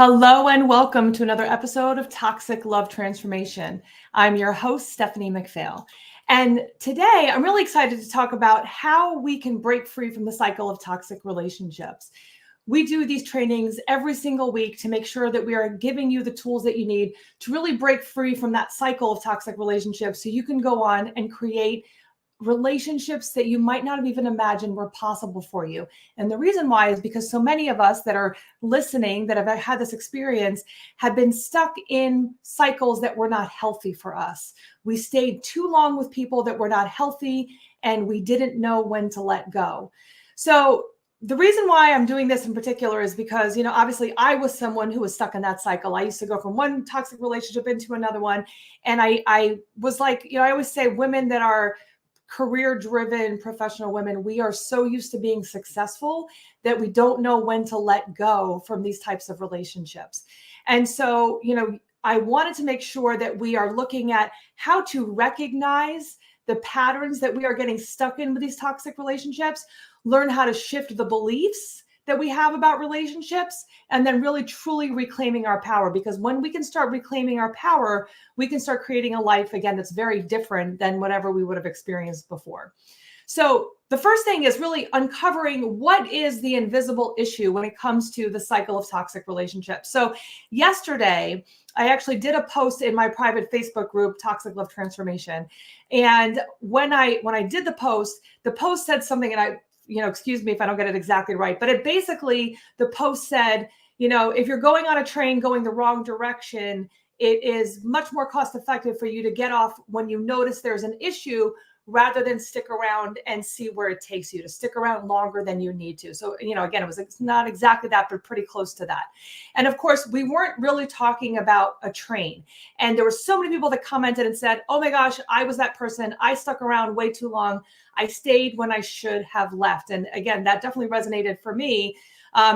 Hello and welcome to another episode of Toxic Love Transformation. I'm your host, Stephanie McPhail. And today I'm really excited to talk about how we can break free from the cycle of toxic relationships. We do these trainings every single week to make sure that we are giving you the tools that you need to really break free from that cycle of toxic relationships so you can go on and create relationships that you might not have even imagined were possible for you. And the reason why is because so many of us that are listening that have had this experience have been stuck in cycles that were not healthy for us. We stayed too long with people that were not healthy and we didn't know when to let go. So the reason why I'm doing this in particular is because, obviously I was someone who was stuck in that cycle. I used to go from one toxic relationship into another one. And I was like, I always say women that are career-driven professional women, we are so used to being successful that we don't know when to let go from these types of relationships. And so, I wanted to make sure that we are looking at how to recognize the patterns that we are getting stuck in with these toxic relationships, learn how to shift the beliefs that we have about relationships, and then really truly reclaiming our power. Because when we can start reclaiming our power, we can start creating a life again that's very different than whatever we would have experienced before. So the first thing is really uncovering what is the invisible issue when it comes to the cycle of toxic relationships. So yesterday, I actually did a post in my private Facebook group, Toxic Love Transformation. And when I did the post said something, and excuse me if I don't get it exactly right, but the post said, if you're going on a train going the wrong direction, it is much more cost effective for you to get off when you notice there's an issue rather than stick around and see where it takes you, to stick around longer than you need to. So, again, it's not exactly that, but pretty close to that. And of course, we weren't really talking about a train. And there were so many people that commented and said, oh my gosh, I was that person. I stuck around way too long. I stayed when I should have left. And again, that definitely resonated for me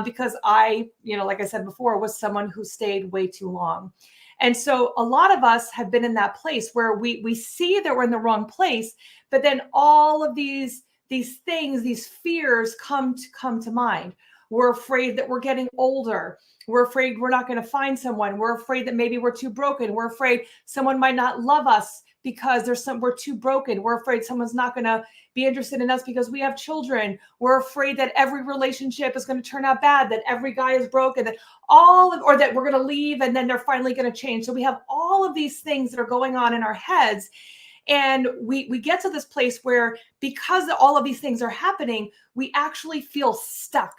because I, like I said before, was someone who stayed way too long. And so a lot of us have been in that place where we see that we're in the wrong place, but then all of these things, these fears come to mind. We're afraid that we're getting older. We're afraid we're not going to find someone. We're afraid that maybe we're too broken. We're afraid someone might not love us because we're too broken. We're afraid someone's not going to be interested in us because we have children. We're afraid that every relationship is going to turn out bad, that every guy is broken, or that we're going to leave and then they're finally going to change. So we have all of these things that are going on in our heads. And we get to this place where, because all of these things are happening, we actually feel stuck.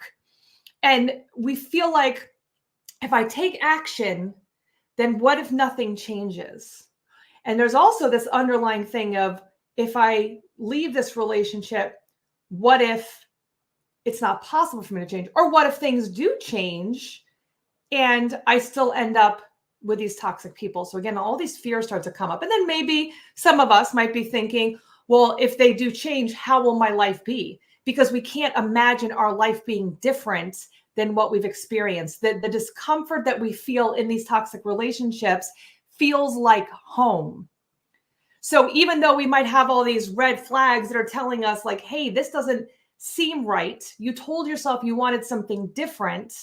And we feel like, if I take action, then what if nothing changes? And there's also this underlying thing of, if I leave this relationship, what if it's not possible for me to change? Or what if things do change and I still end up with these toxic people? So again, all these fears start to come up. And then maybe some of us might be thinking, well, if they do change, how will my life be? Because we can't imagine our life being different than what we've experienced. The discomfort that we feel in these toxic relationships feels like home. So even though we might have all these red flags that are telling us like, hey, this doesn't seem right, you told yourself you wanted something different,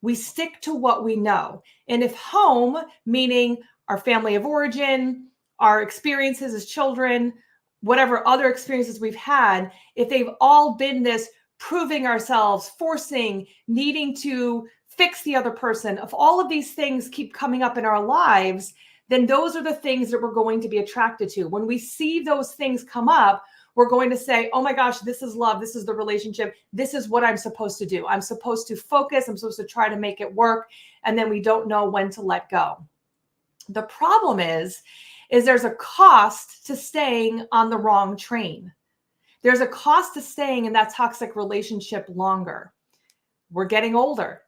we stick to what we know. And if home, meaning our family of origin, our experiences as children, whatever other experiences we've had, if they've all been this proving ourselves, forcing, needing to fix the other person, if all of these things keep coming up in our lives, then those are the things that we're going to be attracted to. When we see those things come up, we're going to say, oh my gosh, this is love. This is the relationship. This is what I'm supposed to do. I'm supposed to focus. I'm supposed to try to make it work. And then we don't know when to let go. The problem is there's a cost to staying on the wrong train. There's a cost to staying in that toxic relationship longer. We're getting older.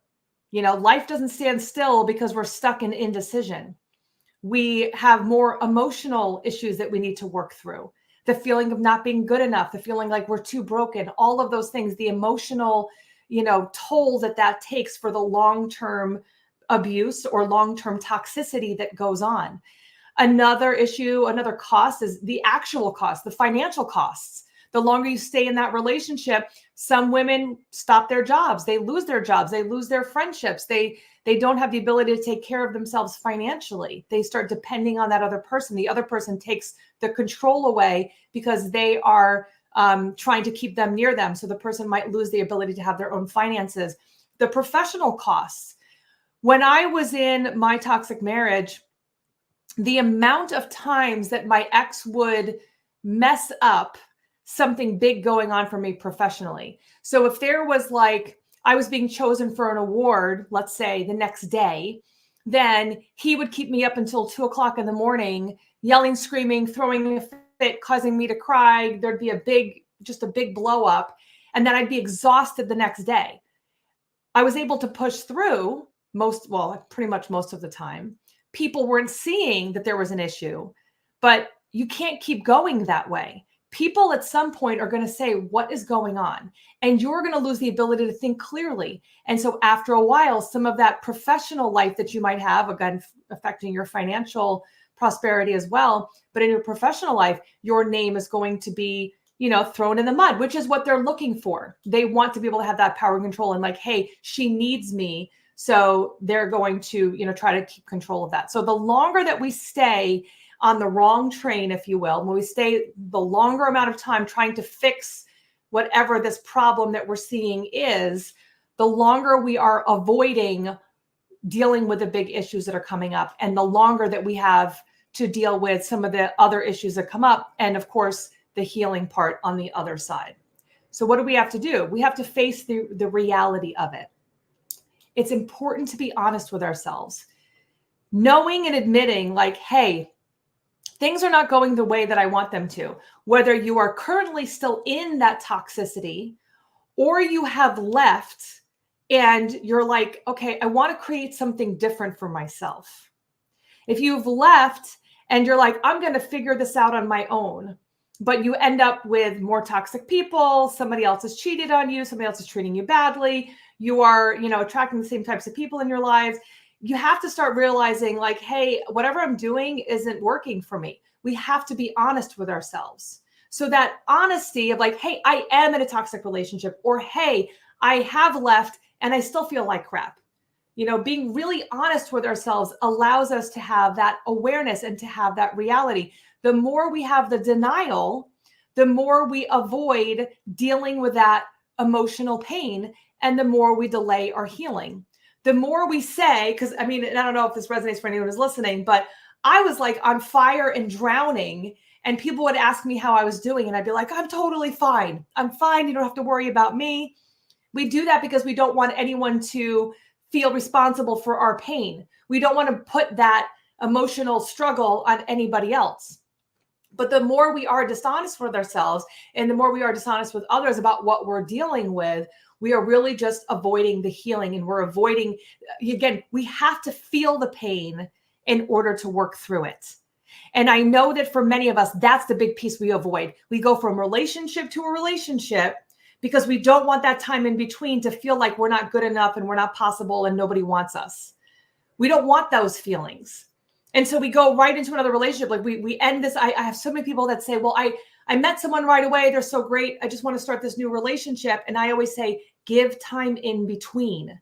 Life doesn't stand still because we're stuck in indecision. We have more emotional issues that we need to work through. The feeling of not being good enough, the feeling like we're too broken, all of those things, the emotional, toll that takes for the long-term abuse or long-term toxicity that goes on. Another issue, another cost is the actual cost, the financial costs. The longer you stay in that relationship, some women stop their jobs. They lose their jobs. They lose their friendships. They don't have the ability to take care of themselves financially. They start depending on that other person. The other person takes the control away because they are trying to keep them near them. So the person might lose the ability to have their own finances. The professional costs. When I was in my toxic marriage, the amount of times that my ex would mess up something big going on for me professionally. So if there was like, I was being chosen for an award, let's say the next day, then he would keep me up until 2:00 in the morning, yelling, screaming, throwing a fit, causing me to cry. There'd be a big blow up. And then I'd be exhausted the next day. I was able to push through pretty much most of the time. People weren't seeing that there was an issue, but you can't keep going that way. People at some point are going to say, what is going on? And you're going to lose the ability to think clearly. And so after a while, some of that professional life that you might have, again, affecting your financial prosperity as well, but in your professional life, your name is going to be, thrown in the mud, which is what they're looking for. They want to be able to have that power and control and like, hey, she needs me. So they're going to, try to keep control of that. So the longer that we stay on the wrong train, if you will, when we stay the longer amount of time trying to fix whatever this problem that we're seeing is, the longer we are avoiding dealing with the big issues that are coming up, and the longer that we have to deal with some of the other issues that come up. And of course, the healing part on the other side. So what do we have to do? We have to face the reality of it. It's important to be honest with ourselves, knowing and admitting like, hey, things are not going the way that I want them to. Whether you are currently still in that toxicity or you have left and you're like, okay, I want to create something different for myself. If you've left and you're like, I'm going to figure this out on my own, but you end up with more toxic people, somebody else has cheated on you, somebody else is treating you badly, you are, attracting the same types of people in your lives, you have to start realizing like, hey, whatever I'm doing isn't working for me. We have to be honest with ourselves. So that honesty of like, hey, I am in a toxic relationship, or hey, I have left and I still feel like crap. Being really honest with ourselves allows us to have that awareness and to have that reality. The more we have the denial, the more we avoid dealing with that emotional pain, and the more we delay our healing. The more we say, because I don't know if this resonates for anyone who's listening, but I was like on fire and drowning, and people would ask me how I was doing, and I'd be like, I'm totally fine. I'm fine. You don't have to worry about me. We do that because we don't want anyone to feel responsible for our pain. We don't want to put that emotional struggle on anybody else. But the more we are dishonest with ourselves and the more we are dishonest with others about what we're dealing with, we are really just avoiding the healing, and we're avoiding, again, we have to feel the pain in order to work through it. And I know that for many of us, that's the big piece we avoid. We go from relationship to a relationship because we don't want that time in between to feel like we're not good enough and we're not possible and nobody wants us. We don't want those feelings. And so we go right into another relationship. Like we end this. I have so many people that say, well, I met someone right away. They're so great. I just want to start this new relationship. And I always say, give time in between.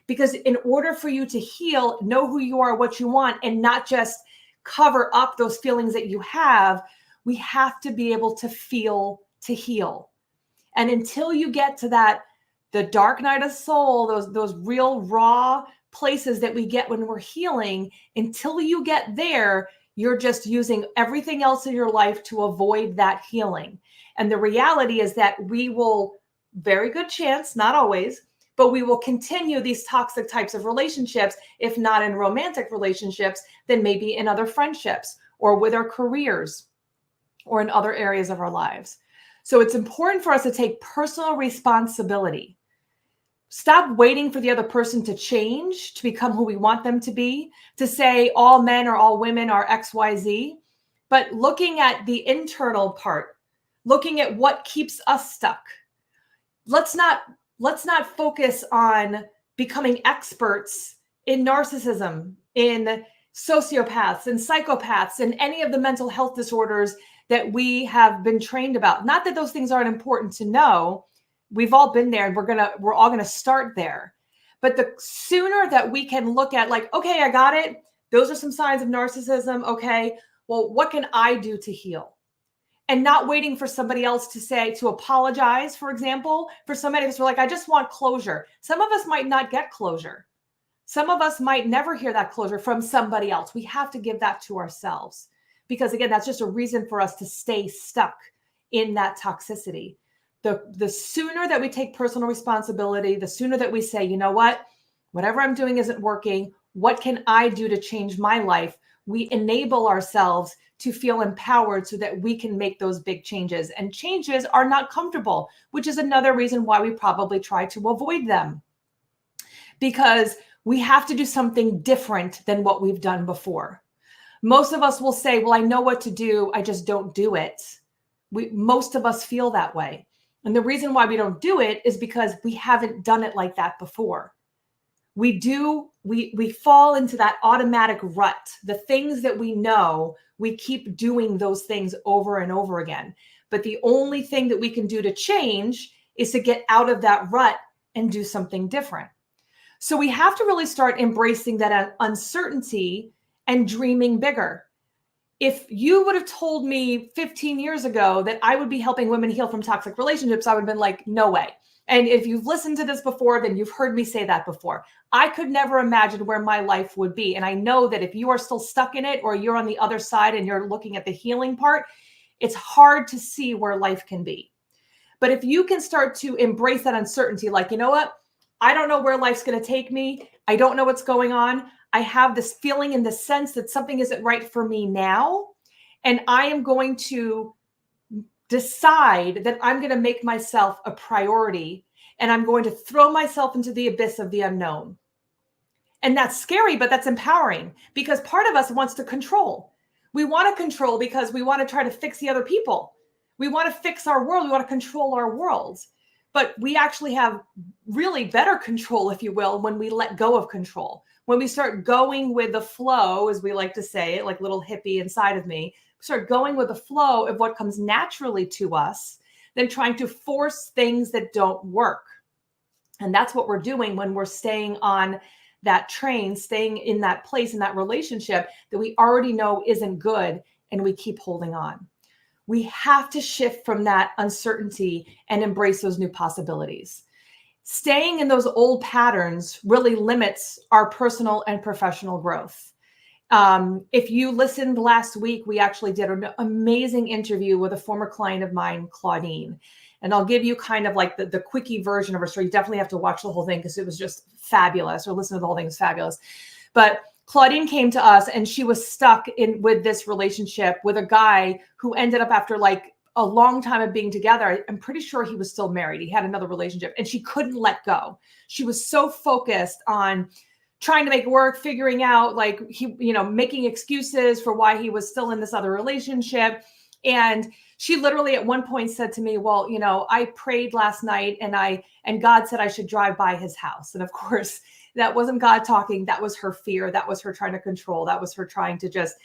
Because in order for you to heal, know who you are, what you want, and not just cover up those feelings that you have, we have to be able to feel to heal. And until you get to that, the dark night of soul, those real raw places that we get when we're healing, until you get there, you're just using everything else in your life to avoid that healing. And the reality is that we will, very good chance, not always, but we will continue these toxic types of relationships, if not in romantic relationships, then maybe in other friendships or with our careers or in other areas of our lives. So it's important for us to take personal responsibility. Stop waiting for the other person to change, to become who we want them to be, to say all men or all women are XYZ, but looking at the internal part, looking at what keeps us stuck. Let's not focus on becoming experts in narcissism, in sociopaths and psychopaths, and any of the mental health disorders that we have been trained about. Not that those things aren't important to know. We've all been there, and we're all gonna start there. But the sooner that we can look at like, okay, I got it. Those are some signs of narcissism. Okay, well, what can I do to heal? And not waiting for somebody else to apologize, for example, for somebody who's like, I just want closure. Some of us might not get closure. Some of us might never hear that closure from somebody else. We have to give that to ourselves because, again, that's just a reason for us to stay stuck in that toxicity. The sooner that we take personal responsibility, the sooner that we say, you know what, whatever I'm doing isn't working. What can I do to change my life? We enable ourselves to feel empowered so that we can make those big changes. And changes are not comfortable, which is another reason why we probably try to avoid them. Because we have to do something different than what we've done before. Most of us will say, well, I know what to do, I just don't do it. Most of us feel that way. And the reason why we don't do it is because we haven't done it like that before. We fall into that automatic rut. The things that we know, we keep doing those things over and over again. But the only thing that we can do to change is to get out of that rut and do something different. So we have to really start embracing that uncertainty and dreaming bigger. If you would have told me 15 years ago that I would be helping women heal from toxic relationships, I would have been like, no way. And if you've listened to this before, then you've heard me say that before. I could never imagine where my life would be. And I know that if you are still stuck in it or you're on the other side and you're looking at the healing part, it's hard to see where life can be. But if you can start to embrace that uncertainty, like, you know what? I don't know where life's going to take me. I don't know what's going on. I have this feeling and this sense that something isn't right for me now. And I am going to decide that I'm going to make myself a priority and I'm going to throw myself into the abyss of the unknown. And that's scary, but that's empowering because part of us wants to control. We want to control because we want to try to fix the other people. We want to fix our world. We want to control our worlds. But we actually have really better control, if you will, when we let go of control. When we start going with the flow, as we like to say it, like little hippie inside of me, start going with the flow of what comes naturally to us, than trying to force things that don't work. And that's what we're doing when we're staying on that train, staying in that place, in that relationship that we already know isn't good, and we keep holding on. We have to shift from that uncertainty and embrace those new possibilities. Staying in those old patterns really limits our personal and professional growth. If you listened last week, we actually did an amazing interview with a former client of mine, Claudine. And I'll give you kind of like the quickie version of her story. You definitely have to watch the whole thing because it was just fabulous, or listen to the whole thing, it was fabulous. But Claudine came to us and she was stuck with this relationship with a guy who ended up, after like a long time of being together, I'm pretty sure he was still married. He had another relationship and she couldn't let go. She was so focused on trying to make it work, figuring out like making excuses for why he was still in this other relationship. And she literally at one point said to me, well, I prayed last night and God said I should drive by his house. And of course, that wasn't God talking. That was her fear. That was her trying to control. That was her trying to just,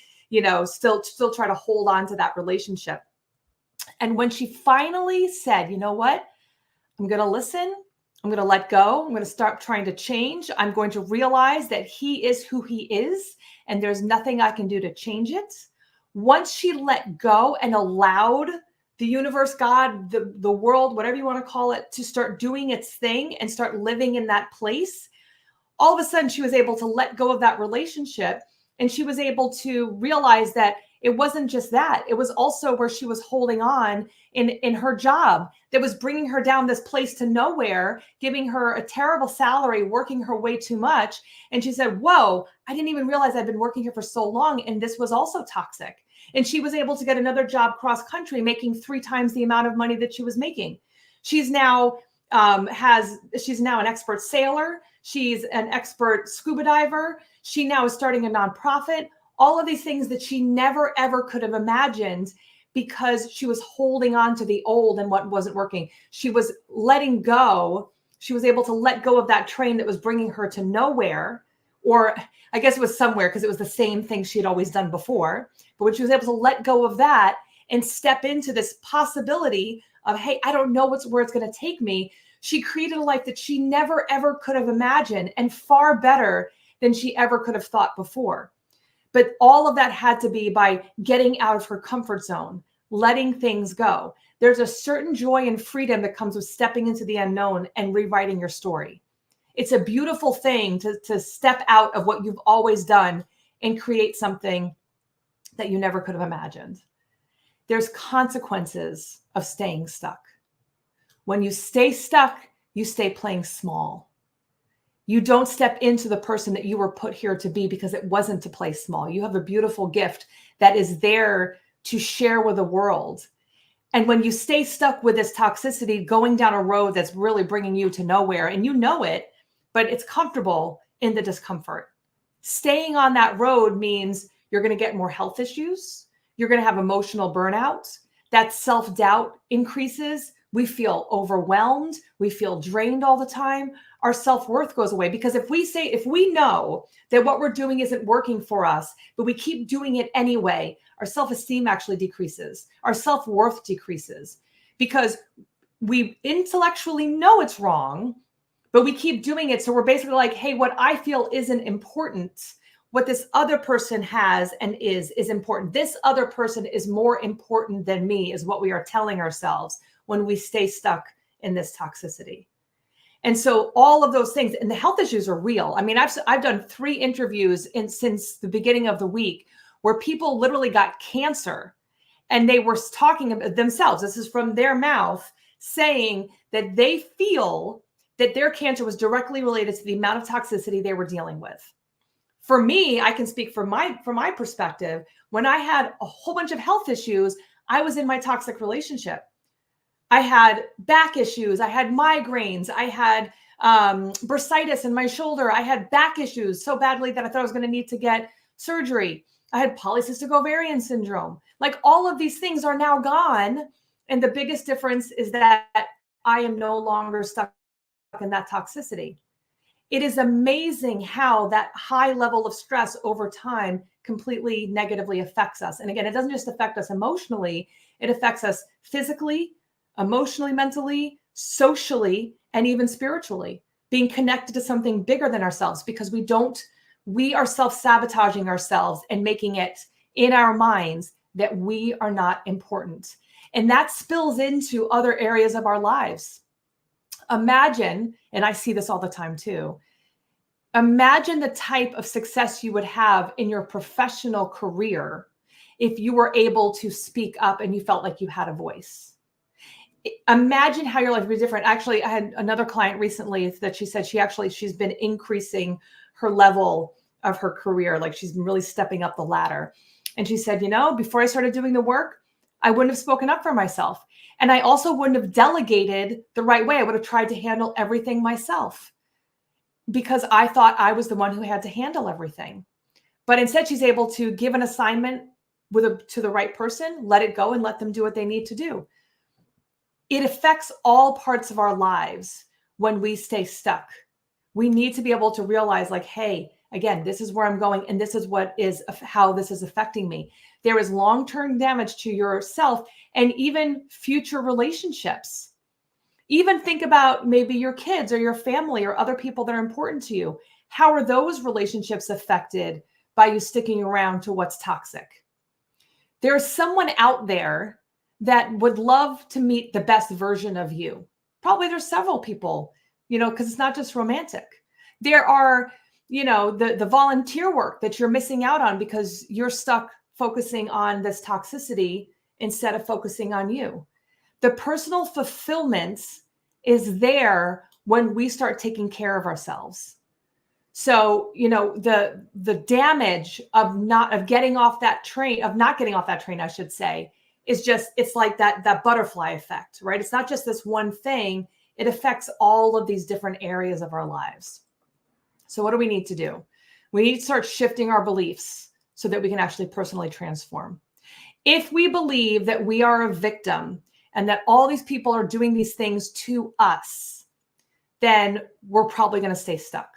still try to hold on to that relationship. And when she finally said, you know what, I'm going to listen. I'm going to let go. I'm going to start trying to change. I'm going to realize that he is who he is, and there's nothing I can do to change it. Once she let go and allowed the universe, God, the world, whatever you want to call it, to start doing its thing and start living in that place, all of a sudden she was able to let go of that relationship. And she was able to realize that it wasn't just that. It was also where she was holding on in her job that was bringing her down this place to nowhere, giving her a terrible salary, working her way too much. And she said, whoa, I didn't even realize I'd been working here for so long. And this was also toxic. And she was able to get another job cross country, making 3 times the amount of money that she was making. She's now she's now an expert sailor. She's an expert scuba diver. She now is starting a nonprofit. All of these things that she never, ever could have imagined because she was holding on to the old and what wasn't working. She was letting go. She was able to let go of that train that was bringing her to nowhere, or I guess it was somewhere because it was the same thing she had always done before. But when she was able to let go of that and step into this possibility of, hey, I don't know where it's going to take me. She created a life that she never, ever could have imagined, and far better than she ever could have thought before. But all of that had to be by getting out of her comfort zone, letting things go. There's a certain joy and freedom that comes with stepping into the unknown and rewriting your story. It's a beautiful thing to step out of what you've always done and create something that you never could have imagined. There's consequences of staying stuck. When you stay stuck, you stay playing small. You don't step into the person that you were put here to be, because it wasn't to play small. You have a beautiful gift that is there to share with the world. And when you stay stuck with this toxicity, going down a road that's really bringing you to nowhere, and you know it, but it's comfortable in the discomfort. Staying on that road means you're going to get more health issues. You're going to have emotional burnout. That self-doubt increases. We feel overwhelmed. We feel drained all the time. Our self-worth goes away, because if we know that what we're doing isn't working for us, but we keep doing it anyway, our self-esteem actually decreases. Our self-worth decreases, because we intellectually know it's wrong, but we keep doing it. So we're basically like, hey, what I feel isn't important. What this other person has and is important. This other person is more important than me, is what we are telling ourselves when we stay stuck in this toxicity. And so all of those things, and the health issues are real. I mean, I've done 3 interviews since the beginning of the week where people literally got cancer, and they were talking about themselves. This is from their mouth, saying that they feel that their cancer was directly related to the amount of toxicity they were dealing with. For me, I can speak from my perspective. When I had a whole bunch of health issues, I was in my toxic relationship. I had back issues. I had migraines. I had bursitis in my shoulder. I had back issues so badly that I thought I was going to need to get surgery. I had polycystic ovarian syndrome. Like, all of these things are now gone. And the biggest difference is that I am no longer stuck in that toxicity. It is amazing how that high level of stress over time completely negatively affects us. And again, it doesn't just affect us emotionally, it affects us physically, emotionally, mentally, socially, and even spiritually, being connected to something bigger than ourselves, because we are self-sabotaging ourselves and making it in our minds that we are not important. And that spills into other areas of our lives. Imagine, and I see this all the time too, imagine the type of success you would have in your professional career if you were able to speak up and you felt like you had a voice. Imagine how your life would be different. Actually, I had another client recently that she said she's been increasing her level of her career. Like, she's been really stepping up the ladder. And she said, before I started doing the work, I wouldn't have spoken up for myself. And I also wouldn't have delegated the right way. I would have tried to handle everything myself, because I thought I was the one who had to handle everything. But instead, she's able to give an assignment to the right person, let it go, and let them do what they need to do. It affects all parts of our lives when we stay stuck. We need to be able to realize, like, hey, again, this is where I'm going, and this is how this is affecting me. There is long-term damage to yourself and even future relationships. Even think about maybe your kids or your family or other people that are important to you. How are those relationships affected by you sticking around to what's toxic? There's someone out there that would love to meet the best version of you. Probably there's several people, because it's not just romantic. There are, the volunteer work that you're missing out on because you're stuck focusing on this toxicity instead of focusing on you. The personal fulfillment is there when we start taking care of ourselves. So, the damage of not getting off that train, I should say, is just, it's like that butterfly effect, right? It's not just this one thing. It affects all of these different areas of our lives. So what do we need to do? We need to start shifting our beliefs so that we can actually personally transform. If we believe that we are a victim and that all these people are doing these things to us, then we're probably going to stay stuck.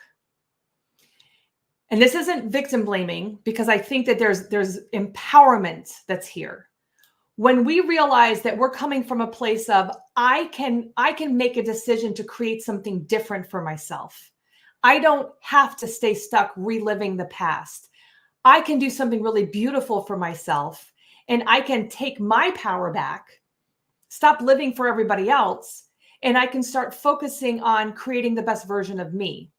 And this isn't victim blaming, because I think that there's empowerment that's here. When we realize that we're coming from a place of, I can make a decision to create something different for myself. I don't have to stay stuck reliving the past. I can do something really beautiful for myself, and I can take my power back, stop living for everybody else, and I can start focusing on creating the best version of me,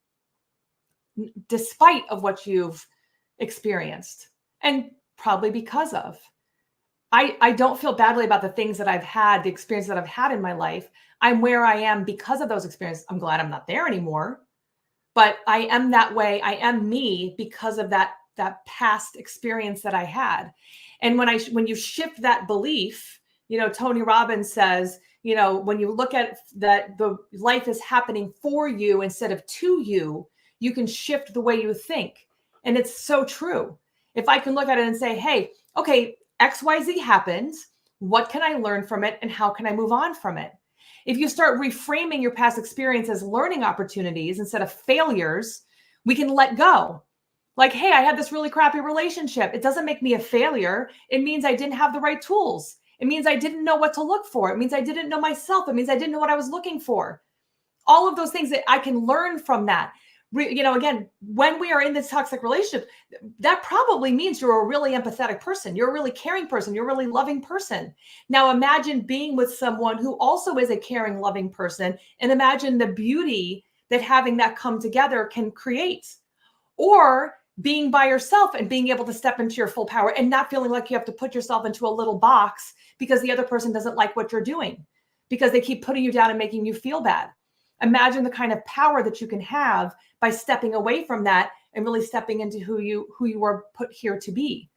despite of what you've experienced, and probably because of. I don't feel badly about the things that I've had, the experience that I've had in my life. I'm where I am because of those experiences. I'm glad I'm not there anymore, but I am that way. I am me because of that past experience that I had. And when you shift that belief, Tony Robbins says, when you look at that, the life is happening for you instead of to you, you can shift the way you think. And it's so true. If I can look at it and say, hey, okay, XYZ happened. What can I learn from it? And how can I move on from it? If you start reframing your past experience as learning opportunities instead of failures, we can let go. Like, hey, I had this really crappy relationship. It doesn't make me a failure. It means I didn't have the right tools. It means I didn't know what to look for. It means I didn't know myself. It means I didn't know what I was looking for. All of those things that I can learn from that. Again, when we are in this toxic relationship, that probably means you're a really empathetic person. You're a really caring person. You're a really loving person. Now imagine being with someone who also is a caring, loving person, and imagine the beauty that having that come together can create. Or being by yourself and being able to step into your full power and not feeling like you have to put yourself into a little box because the other person doesn't like what you're doing, because they keep putting you down and making you feel bad. Imagine the kind of power that you can have by stepping away from that and really stepping into who you were put here to be.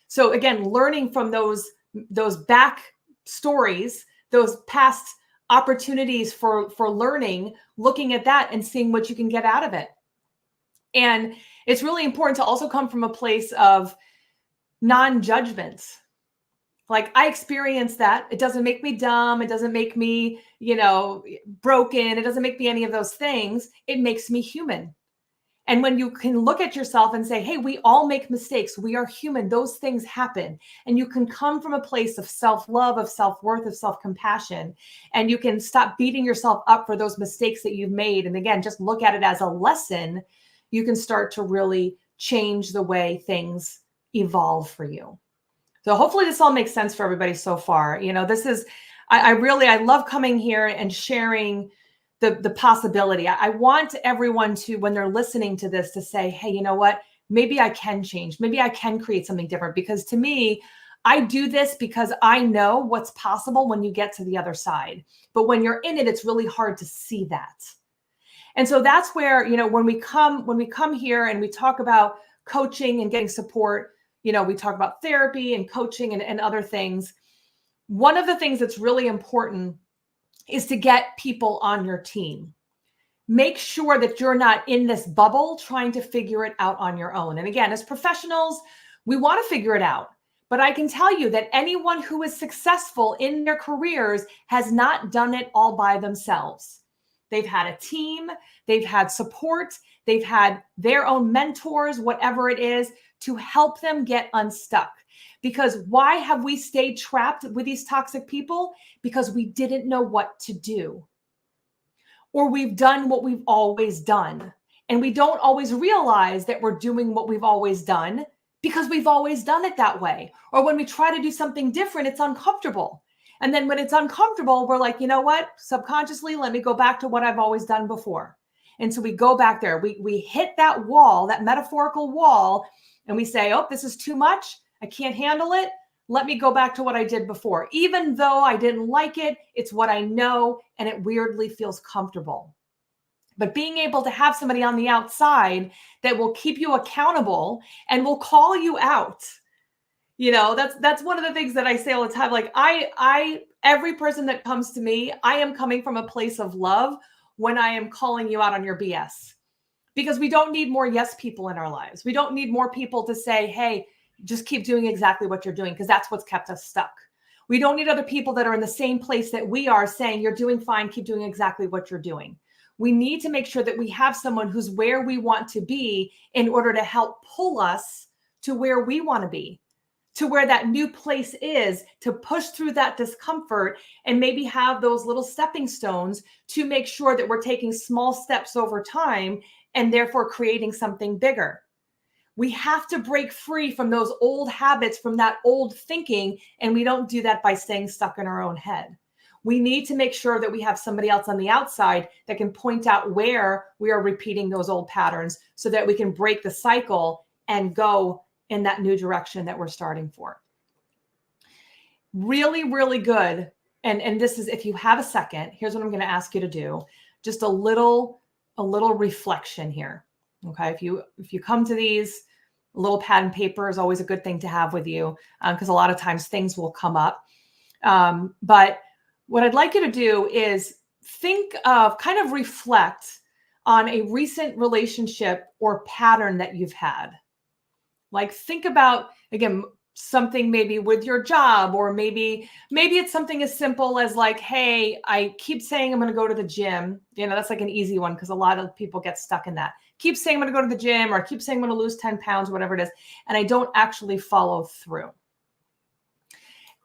So again, learning from those back stories, those past opportunities for learning, looking at that and seeing what you can get out of it. And it's really important to also come from a place of non-judgment. Like, I experienced that. It doesn't make me dumb. It doesn't make me, broken. It doesn't make me any of those things. It makes me human. And when you can look at yourself and say, hey, we all make mistakes. We are human. Those things happen. And you can come from a place of self-love, of self-worth, of self-compassion. And you can stop beating yourself up for those mistakes that you've made. And again, just look at it as a lesson. You can start to really change the way things evolve for you. So hopefully this all makes sense for everybody so far. This is, I love coming here and sharing the possibility. I want everyone to, when they're listening to this, to say, hey, you know what? Maybe I can change. Maybe I can create something different. Because to me, I do this because I know what's possible when you get to the other side. But when you're in it, it's really hard to see that. And so that's where, when we come here and we talk about coaching and getting support, we talk about therapy and coaching and other things. One of the things that's really important is to get people on your team. Make sure that you're not in this bubble trying to figure it out on your own. And again, as professionals, we want to figure it out. But I can tell you that anyone who is successful in their careers has not done it all by themselves. They've had a team, they've had support, they've had their own mentors, whatever it is, to help them get unstuck. Because why have we stayed trapped with these toxic people? Because we didn't know what to do. Or we've done what we've always done. And we don't always realize that we're doing what we've always done because we've always done it that way. Or when we try to do something different, it's uncomfortable. And then when it's uncomfortable, we're like, you know what? Subconsciously, let me go back to what I've always done before. And so we go back there. We hit that wall, that metaphorical wall, and we say, oh, this is too much. I can't handle it. Let me go back to what I did before. Even though I didn't like it, it's what I know, and it weirdly feels comfortable. But being able to have somebody on the outside that will keep you accountable and will call you out. That's one of the things that I say all the time. Like, every person that comes to me, I am coming from a place of love when I am calling you out on your BS. Because we don't need more yes people in our lives. We don't need more people to say, hey, just keep doing exactly what you're doing, because that's what's kept us stuck. We don't need other people that are in the same place that we are saying, you're doing fine, keep doing exactly what you're doing. We need to make sure that we have someone who's where we want to be in order to help pull us to where we want to be. to where that new place is, to push through that discomfort and maybe have those little stepping stones to make sure that we're taking small steps over time and therefore creating something bigger. We have to break free from those old habits, from that old thinking, and we don't do that by staying stuck in our own head. We need to make sure that we have somebody else on the outside that can point out where we are repeating those old patterns so that we can break the cycle and go in that new direction that we're starting for. Really, really good. And this is, if you have a second, here's what I'm going to ask you to do. Just a little reflection here. Okay. If you come to these, a little pad and paper is always a good thing to have with you, because a lot of times things will come up. But what I'd like you to do is think of, kind of reflect on a recent relationship or pattern that you've had. Like, think about, again, something maybe with your job, or maybe it's something as simple as like, hey, I keep saying I'm going to go to the gym. That's like an easy one because a lot of people get stuck in that. Keep saying I'm going to go to the gym, or keep saying I'm going to lose 10 pounds, whatever it is, and I don't actually follow through.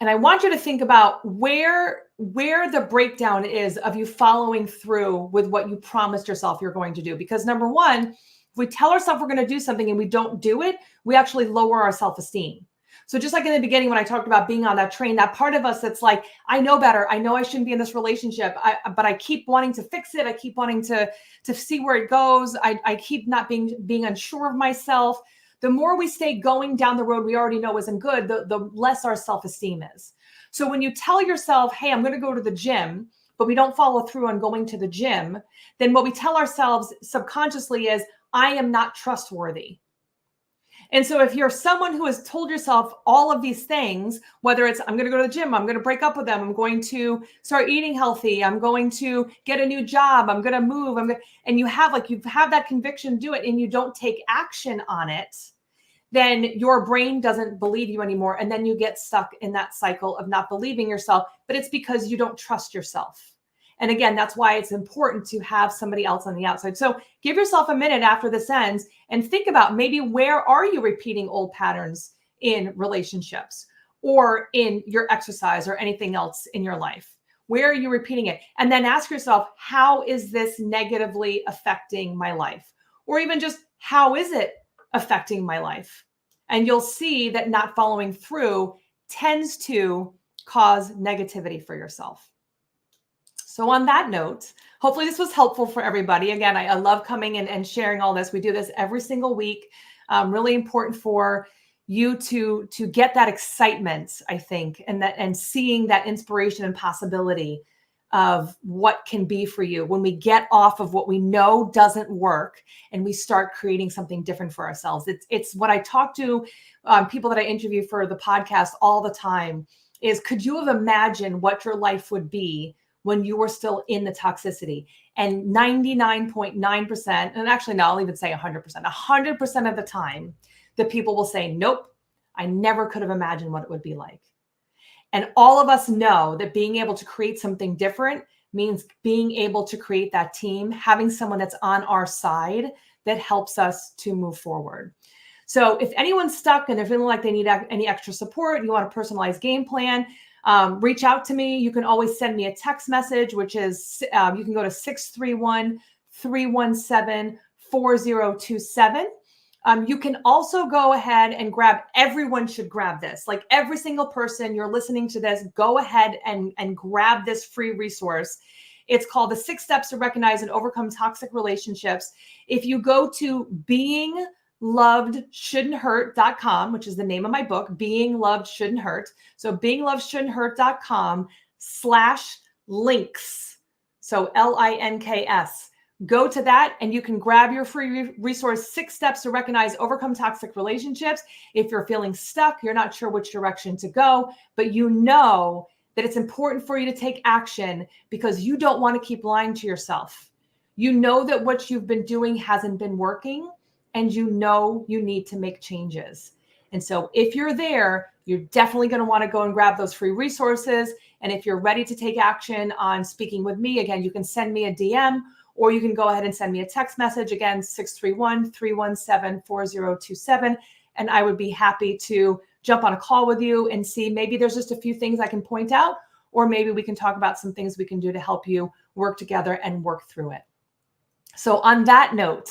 And I want you to think about where the breakdown is of you following through with what you promised yourself you're going to do. Because number one, if we tell ourselves we're going to do something and we don't do it, we actually lower our self-esteem. So just like in the beginning, when I talked about being on that train, that part of us that's like, I know better. I know I shouldn't be in this relationship, but I keep wanting to fix it. I keep wanting to see where it goes. I keep not being unsure of myself. The more we stay going down the road we already know isn't good, the less our self-esteem is. So when you tell yourself, hey, I'm going to go to the gym, but we don't follow through on going to the gym, then what we tell ourselves subconsciously is, I am not trustworthy. And so if you're someone who has told yourself all of these things, whether it's, I'm going to go to the gym, I'm going to break up with them, I'm going to start eating healthy, I'm going to get a new job, I'm going to move, and you have that conviction, do it, and you don't take action on it, then your brain doesn't believe you anymore. And then you get stuck in that cycle of not believing yourself, but it's because you don't trust yourself. And again, that's why it's important to have somebody else on the outside. So give yourself a minute after this ends and think about, maybe where are you repeating old patterns in relationships or in your exercise or anything else in your life? Where are you repeating it? And then ask yourself, how is this negatively affecting my life? Or even just, how is it affecting my life? And you'll see that not following through tends to cause negativity for yourself. So on that note, hopefully this was helpful for everybody. Again, I love coming in and sharing all this. We do this every single week. Really important for you to get that excitement, I think, and seeing that inspiration and possibility of what can be for you when we get off of what we know doesn't work and we start creating something different for ourselves. It's what I talk to people that I interview for the podcast all the time is, could you have imagined what your life would be when you were still in the toxicity? And 99.9%, and actually, no, I'll even say 100% of the time, the people will say, nope, I never could have imagined what it would be like. And all of us know that being able to create something different means being able to create that team, having someone that's on our side that helps us to move forward. So if anyone's stuck and they're feeling like they need any extra support, you want a personalized game plan, reach out to me. You can always send me a text message, which is, you can go to 631-317-4027. You can also go ahead and everyone should grab this. Like, every single person you're listening to this, go ahead and grab this free resource. It's called The 6 Steps to Recognize and Overcome Toxic Relationships. If you go to beinglovedshouldn'thurt.com, which is the name of my book, Being Loved Shouldn't Hurt. So beinglovedshouldn'thurt.com/links. So LINKS. Go to that and you can grab your free resource, 6 Steps to Recognize, Overcome Toxic Relationships. If you're feeling stuck, you're not sure which direction to go, but you know that it's important for you to take action because you don't want to keep lying to yourself. You know that what you've been doing hasn't been working, and you know you need to make changes. And so if you're there, you're definitely going to want to go and grab those free resources. And if you're ready to take action on speaking with me, again, you can send me a DM, or you can go ahead and send me a text message, again, 631-317-4027. And I would be happy to jump on a call with you and see maybe there's just a few things I can point out, or maybe we can talk about some things we can do to help you work together and work through it. So on that note,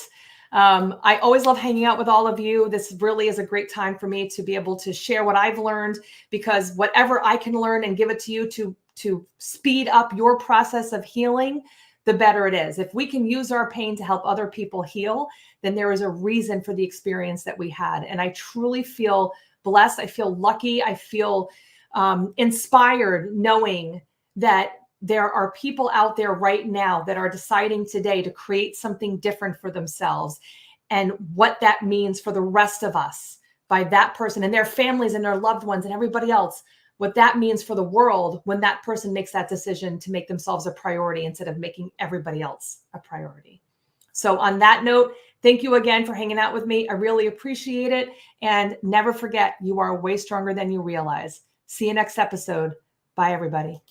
I always love hanging out with all of you. This really is a great time for me to be able to share what I've learned, because whatever I can learn and give it to you to speed up your process of healing, the better it is. If we can use our pain to help other people heal, then there is a reason for the experience that we had. And I truly feel blessed. I feel lucky. I feel inspired knowing that there are people out there right now that are deciding today to create something different for themselves, and what that means for the rest of us by that person and their families and their loved ones and everybody else, what that means for the world when that person makes that decision to make themselves a priority instead of making everybody else a priority. So on that note, thank you again for hanging out with me. I really appreciate it. And never forget, you are way stronger than you realize. See you next episode. Bye, everybody.